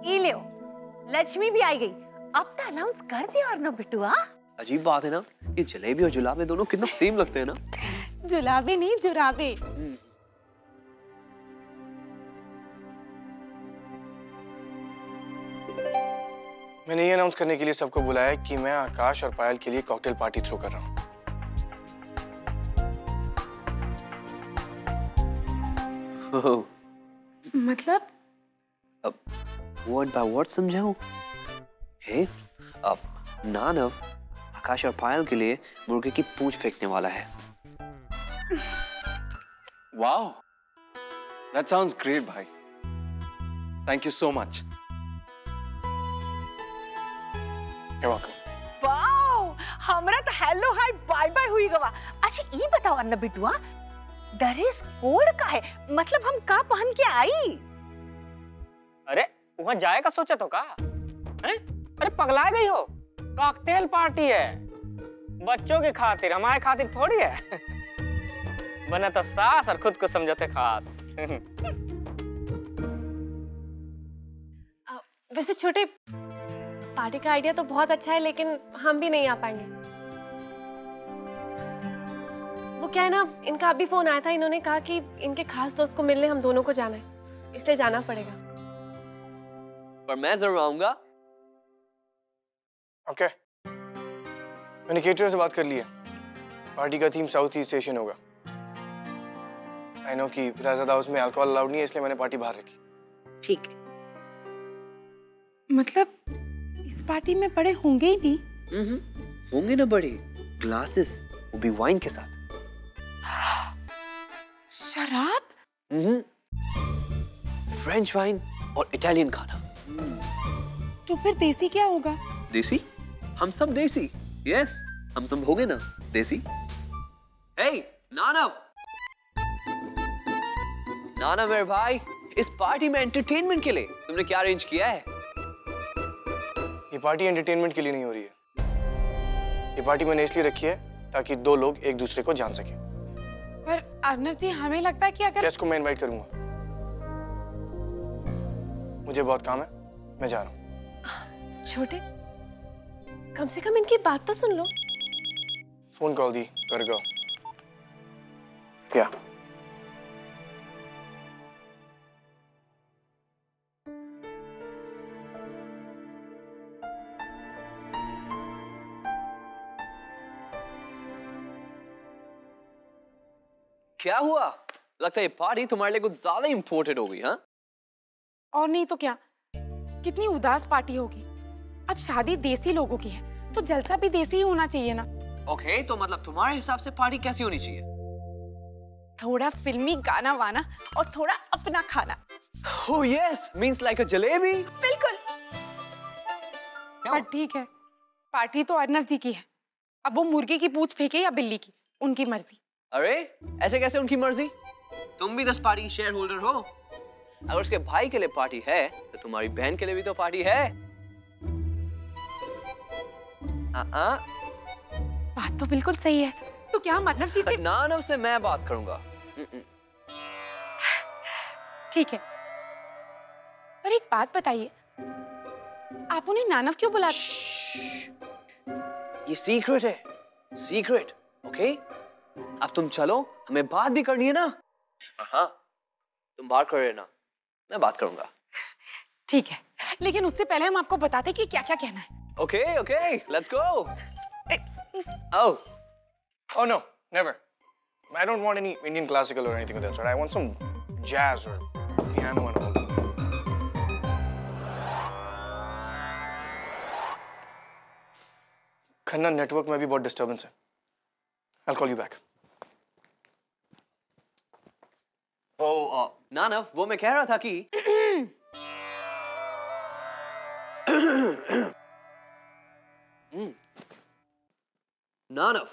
ई लियो, लक्ष्मी भी आई गई। अब तो अनाउंस कर दिया और ना बिटुआ। अजीब बात है ना, ये जलेबी और जुलाबे दोनों कितना सेम लगते हैं ना। जुलाबे नहीं, जुराबे। मैंने ये अनाउंस करने के लिए सबको बुलाया है कि मैं आकाश और पायल के लिए कॉकटेल पार्टी थ्रो कर रहा हूँ। मतलब? अब वर्ड बाय वर्ड समझाऊं? हे, अब नानव आकाश और पायल के लिए मुर्गे की पूंछ फेंकने वाला है। वाओ, that sounds great, भाई। Thank you so much. You're welcome. Wow, हमरा तो हेलो हाय बाय बाय हुई गवा। अच्छा ये बताओ अन्ना बिटुआ, ड्रेस कोड का है, मतलब हम का पहन के आई? अरे वहाँ जाए का सोचा तो का? हैं? अरे पगला गई हो? कॉकटेल पार्टी है, बच्चों के खातिर, हमारे खातिर थोड़ी है। बना तो सास और खुद को समझते खास। वैसे छोटे, पार्टी का आइडिया तो बहुत अच्छा है, लेकिन हम भी नहीं आ पाएंगे। वो क्या है ना, इनका अभी फोन आया था, इन्होंने कहा कि इनके खास दोस्त को मिलने हम दोनों को जाना है, इसलिए जाना पड़ेगा। पर मैं जरूर आऊंगा। ओके, मैंने केटरर से बात कर ली है। पार्टी का थीम साउथ ईस्ट एशियन होगा। आई नो कि राजाद हाउस में अल्कोहल अलाउड नहीं है, इसलिए मैंने पार्टी बाहर रखी। ठीक है। मतलब इस पार्टी में बड़े होंगे ही नहीं? होंगे ना बड़े, ग्लासेस, वो भी वाइन के साथ। शराब? फ्रेंच वाइन और इटालियन खाना। तो फिर देसी क्या होगा? देसी? हम सब देसी। यस, हम सब होंगे ना देसी। हे, नानव! नानव मेरे भाई, इस पार्टी में एंटरटेनमेंट के लिए तुमने क्या अरेंज किया है? ये पार्टी एंटरटेनमेंट के लिए नहीं हो रही है। ये पार्टी मैंने इसलिए रखी है ताकि दो लोग एक दूसरे को जान सके। पर अर्नव जी, हमें लगता है कि अगर गेस्ट को मैं इनवाइट करूंगा। मुझे बहुत काम है, मैं जा रहा हूँ। छोटे, कम से कम इनकी बात तो सुन लो। फोन कॉल दी, कर गो। क्या? क्या हुआ? लगता है ये पार्टी तुम्हारे लिए कुछ ज्यादा इंपॉर्टेंट हो गई, हाँ? और नहीं तो क्या, कितनी उदास पार्टी होगी। अब शादी देसी लोगों की है, तो जलसा भी देसी ही होना चाहिए ना। ओके, तो मतलब तुम्हारे हिसाब से पार्टी कैसी होनी चाहिए? थोड़ा फिल्मी गाना वाना और थोड़ा अपना खाना। Oh yes, means like a jalebi. बिल्कुल। पर ठीक है, पार्टी तो अर्नव जी की है। अब वो मुर्गे की पूंछ फेंके या बिल्ली की, उनकी मर्जी। अरे ऐसे कैसे उनकी मर्जी? तुम भी 10 पार्टी की शेयर होल्डर हो। अगर उसके भाई के लिए पार्टी है तो तुम्हारी बहन के लिए भी तो पार्टी है। बात तो बिल्कुल सही है। तो क्या अर्नव जी से? नानव से मैं बात करूंगा। ठीक है, पर एक बात बताइए, आप उन्हें नानव क्यों बुलाते? ये सीक्रेट है, सीक्रेट। ओके, अब तुम चलो, हमें बात भी करनी है ना। हाँ, तुम बात कर लेना, मैं बात करूंगा। ठीक है, लेकिन उससे पहले हम आपको बताते कि क्या क्या कहना है। Okay okay, let's go. Oh. Oh no, never. I don't want any Indian classical or anything of that sort. I want some jazz or piano and all. Khanna network में भी बहुत डिस्टर्बेंस है। I'll call you back. नानव, वो मैं कह रहा था कि नानव,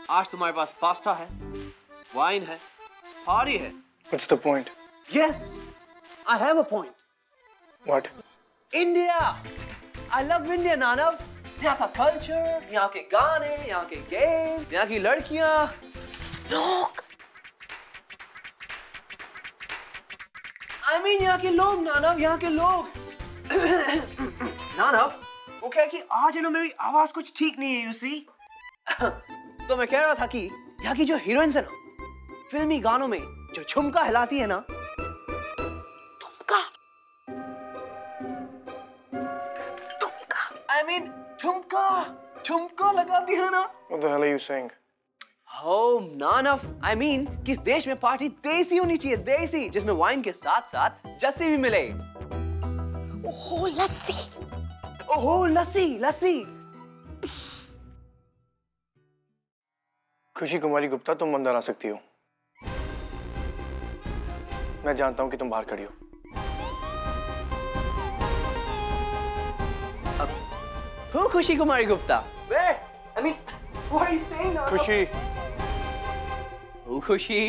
आज तुम्हारे पास पास्ता है, वाइन है, पार्टी है। What's the point? Yes, I have a point. What? India. I love India, नानव। यहाँ का कल्चर, यहाँ के गाने, यहाँ के गेम, यहाँ की लड़कियाँ, लोग। I mean यहाँ के लोग नानव, यहाँ के लोग। ना ना, वो क्या कि आज है ना मेरी आवाज कुछ ठीक नहीं है, यू सी। तो मैं कह रहा था कि यहाँ की जो हीरोइंस है ना, फिल्मी गानों में जो झुमका हिलाती है ना, झुमका लगाती है ना। What the hell are you saying? Oh, Nana, I mean कि इस देश में पार्टी देसी होनी चाहिए, देसी, जिसमें वाइन के साथ साथ जस्सी भी मिले। ओह लस्सी, ओह लस्सी, लस्सी। खुशी कुमारी गुप्ता, तुम अंदर आ सकती हो। मैं जानता हूं कि तुम बाहर खड़ी हो। Who खुशी कुमारी Gupta? Where? I mean, what are you saying now? खुशी। Who खुशी?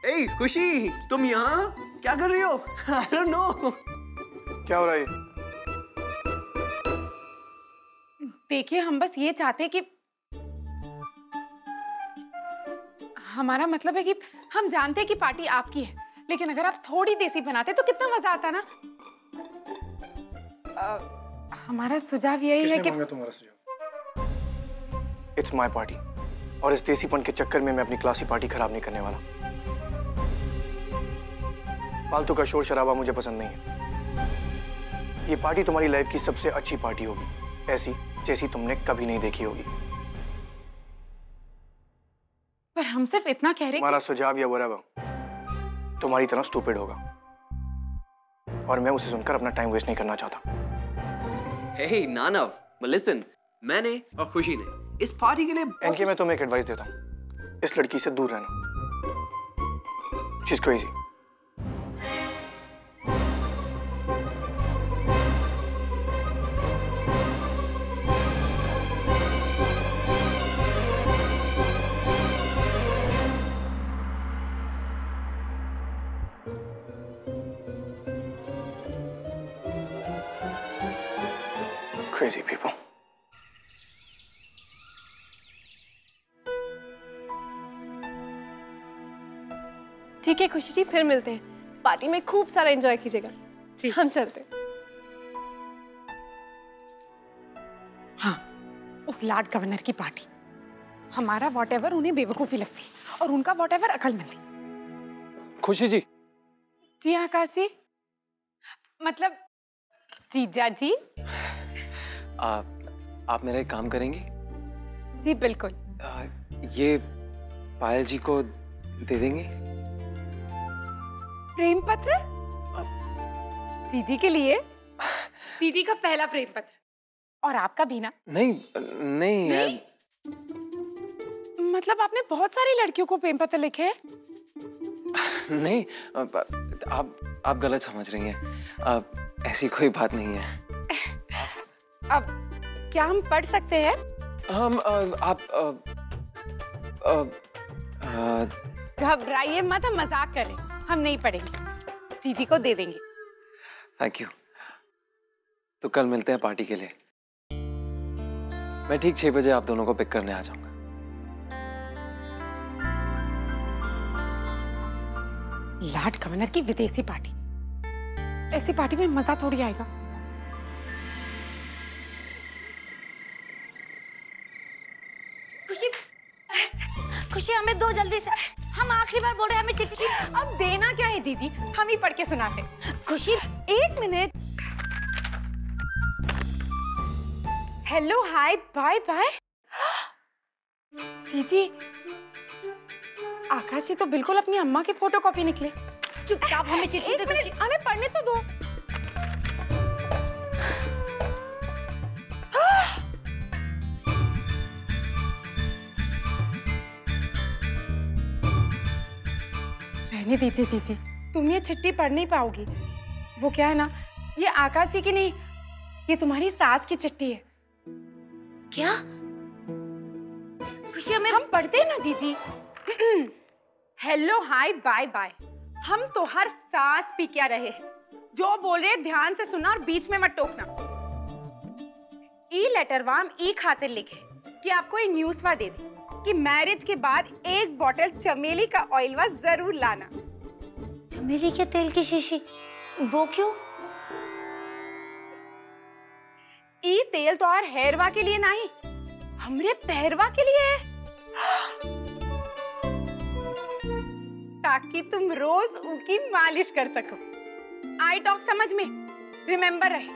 Hey खुशी, तुम यहाँ क्या कर रही हो? I don't know. क्या हो रहा है? देखिए हम बस ये चाहते हैं कि हमारा मतलब है कि हम जानते हैं कि पार्टी आपकी है, लेकिन अगर आप थोड़ी देसी बनाते तो कितना मजा आता ना। हमारा सुझाव यही है कि तुम्हारा सुझाव? It's my party, और इस देसीपन के चक्कर में मैं अपनी क्लासी पार्टी खराब नहीं करने वाला। फालतू का शोर शराबा मुझे पसंद नहीं है। ये पार्टी तुम्हारी लाइफ की सबसे अच्छी पार्टी होगी, ऐसी जैसी तुमने कभी नहीं देखी होगी। पर हम सिर्फ इतना कह रहे हैं। हमारा सुझाव या whatever तुम्हारी तरह स्टूपिड होगा, और मैं उसे सुनकर अपना टाइम वेस्ट नहीं करना चाहता। Hey नानव, but listen, मैंने और खुशी ने इस पार्टी के लिए एनके, मैं तुम्हें एक एडवाइस देता हूँ, इस लड़की से दूर रहना। She's crazy. Crazy people. ठीक है खुशी जी, फिर मिलते हैं। पार्टी में खूब सारा एंजॉय कीजिएगा। हम चलते हैं। हाँ, उस लॉर्ड गवर्नर की पार्टी। हमारा वॉटएवर उन्हें बेवकूफी लगती है और उनका वॉटएवर अकलमंदी। खुशी जी। जी आकाश जी, मतलब जीजा जी। आप मेरा एक काम करेंगी? जी बिल्कुल। ये पायल जी को दे देंगे? प्रेम पत्र? जीजी के लिए? जीजी का पहला प्रेम पत्र, और आपका भी ना? नहीं नहीं, नहीं? मतलब आपने बहुत सारी लड़कियों को प्रेम पत्र लिखे हैं? नहीं, आप गलत समझ रही हैं। ऐसी कोई बात नहीं है। अब क्या हम पढ़ सकते हैं? हम आप घबराइए मत, हम मजाक करें, हम नहीं पढ़ेंगे, जीजी को दे देंगे। Thank you. तो कल मिलते हैं पार्टी के लिए। मैं ठीक 6 बजे आप दोनों को पिक करने आ जाऊंगा। लॉर्ड गवर्नर की विदेशी पार्टी, ऐसी पार्टी में मजा थोड़ी आएगा। खुशी, खुशी हमें दो जल्दी से, हम आखिरी बार बोल रहे हैं, हमें चिट्ठी। अब देना क्या है जीजी, हम ही पढ़ के सुनाते। खुशी एक minute. Hello hi bye bye. जीजी, आकाश जी तो बिल्कुल अपनी अम्मा की फोटोकॉपी निकले। चुपचाप, हमें चिट्ठी दे। खुशी हमें पढ़ने तो दो। रहने दीजिए जीजी, तुम ये चिट्ठी पढ़ नहीं पाओगी। वो क्या है ना, ये आकाश जी की नहीं, ये तुम्हारी सास की चिट्ठी है। क्या? खुशी हमें हम पढ़ते हैं ना जीजी। Hello hi bye bye. हम तो हर सांस पी क्या रहे हैं, जो बोल रहे ध्यान से सुनना और बीच में मत टोकना। ई लेटर वाम ई खातिर लिखे कि आपको ये न्यूज़ वा दे दी कि मैरिज के बाद एक बॉटल चमेली का ऑयलवा जरूर लाना। चमेली के तेल की शीशी? वो क्यों? ई तेल तो और हेयरवा के लिए नहीं, हमरे पैरवा के लिए है, ताकि तुम रोज उनकी मालिश कर सको। आई टॉक समझ में? रिमेम्बर रहे,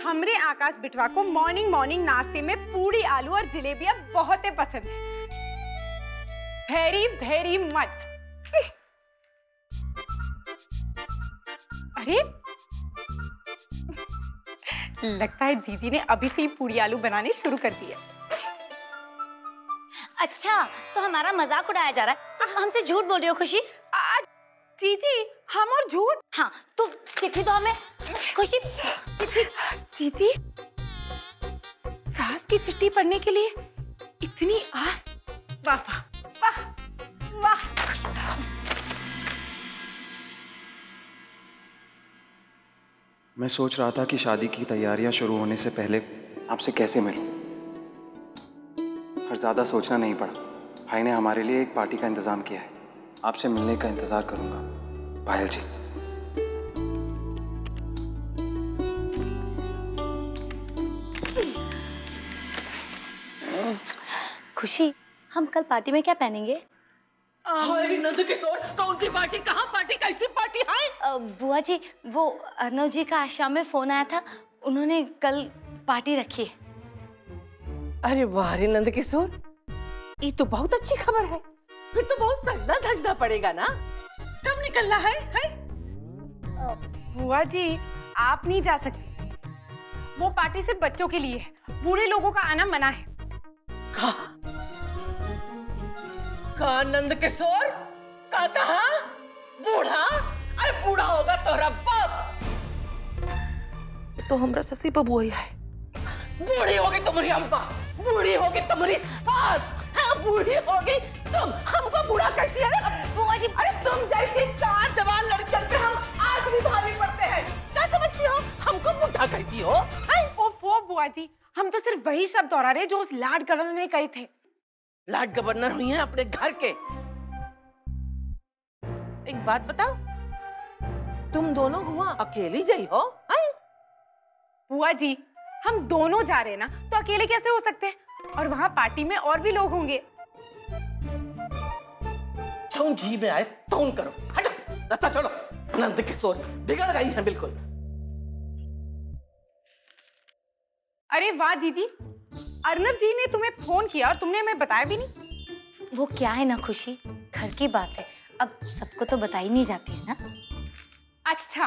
हमरे आकाश बिटवा को मॉर्निंग मॉर्निंग नाश्ते में पूरी आलू और जलेबियां बहुत ही पसंद है। Very very much. अरे लगता है जीजी ने अभी से ही पूरी आलू बनाने शुरू कर दिया। अच्छा, तो हमारा मजाक उड़ाया जा रहा है? तुम हमसे झूठ बोल रही हो खुशी? जीजी, हम और झूठ? हाँ, तो चिट्ठी तो हमें। खुशी, चिट्ठी। जीजी, सास की चिट्ठी पढ़ने के लिए इतनी आस। वाह वाह वाह वाह। मैं सोच रहा था कि शादी की तैयारियां शुरू होने से पहले आपसे कैसे मिलूं, पर ज्यादा सोचना नहीं पड़ा। भाई ने हमारे लिए एक पार्टी का इंतजाम किया है। आपसे मिलने का इंतजार करूंगा पायल जी। खुशी, हम कल पार्टी में क्या पहनेंगे? नंद किशोर, कौन सी पार्टी? कहाँ पार्टी? कैसी पार्टी है? बुआ जी, वो अर्नव जी का आज शाम में फोन आया था, उन्होंने कल पार्टी रखी है। अरे वाह रे नंद किशोर, ये तो बहुत अच्छी खबर है। फिर तो बहुत सजना धजना पड़ेगा ना। कब निकलना है? बुआ जी, आप नहीं जा सकते, वो पार्टी सिर्फ बच्चों के लिए है, बूढ़े लोगों का आना मना है। कहा नंद किशोर? कहा बूढ़ा? अरे बूढ़ा होगा तोरा बाप। तो हमरा ससी बबुआ है। बूढ़ी होगी तुम्हारी अम्मा, बूढ़ी होगी तुम्हारी सास, बूढ़ी होगी तुम। हमको बूढ़ा कहती है? बुआ जी, अरे तुम जैसी 4 जवान लड़कियों पे हम आज भी भारी पड़ते हैं। क्या समझती हो? हमको बूढ़ा कहती हो? ओफो बुआ जी, हम तो सिर्फ वही शब्द दोहरा रहे जो उस लॉर्ड गवर्नर ने कहे थे। लॉर्ड गवर्नर हुई हैं अपने घर के। एक बात बताओ, तुम दोनों हुआ अकेली जाई हो? बुआ जी, हम दोनों जा रहे हैं ना, तो अकेले कैसे हो सकते हैं? और वहाँ पार्टी में और भी लोग होंगे। जौन जी में आए तौन करो। हटो, रास्ता छोड़ो। नंद किशोर बिगड़ गई है बिल्कुल। अरे वाह जीजी, अर्नव जी ने तुम्हें फोन किया और तुमने हमें बताया भी नहीं। वो क्या है ना खुशी, घर की बात है, अब सबको तो बताई नहीं जाती है ना। अच्छा,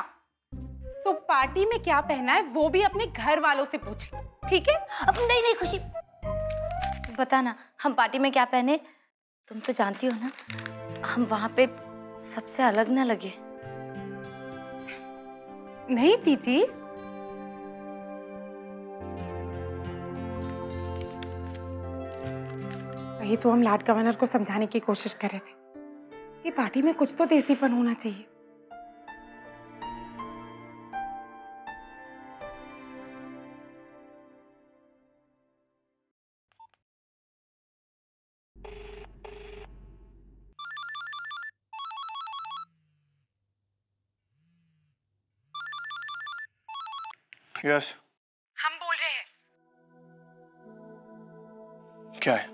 तो पार्टी में क्या पहना है वो भी अपने घर वालों से पूछ लो, ठीक है? अब नहीं खुशी, बता ना, हम पार्टी में क्या पहने? तुम तो जानती हो ना, हम वहां पे सबसे अलग ना लगे। नहीं जीजी, वही तो हम लॉर्ड गवर्नर को समझाने की कोशिश कर रहे थे कि पार्टी में कुछ तो देसीपन होना चाहिए। यस। हम बोल रहे हैं। क्या है?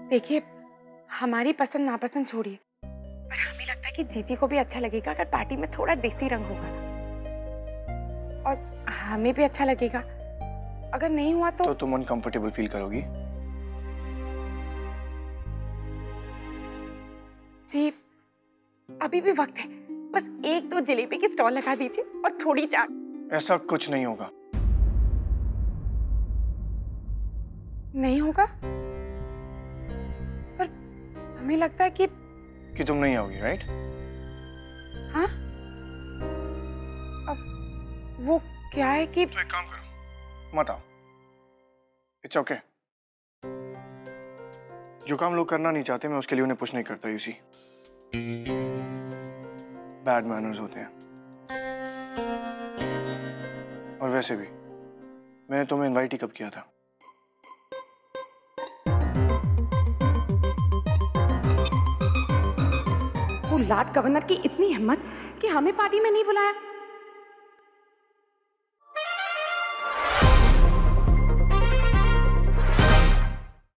देखिए, हमारी पसंद नापसंद छोड़िए, पर हमें लगता है कि जीजी को भी अच्छा लगेगा अगर पार्टी में थोड़ा देसी रंग होगा, और हमें भी अच्छा लगेगा। अगर नहीं हुआ तो तुम अनकंफर्टेबल फील करोगी। जी, अभी भी वक्त है, बस 1-2 जलेबी की स्टॉल लगा दीजिए और थोड़ी चाट। ऐसा कुछ नहीं होगा। नहीं होगा? पर हमें लगता है कि तुम नहीं आओगी, राइट? हाँ? अब वो क्या है कि तो एक काम करो, मत आओ। It's okay. जो काम लोग करना नहीं चाहते, मैं उसके लिए उन्हें पुश नहीं करता। यू सी, बैड मैनर्स होते हैं। और वैसे भी मैंने तुम्हें इनवाइट ही कब किया था? लाट गवर्नर की इतनी हिम्मत कि हमें पार्टी में नहीं बुलाया।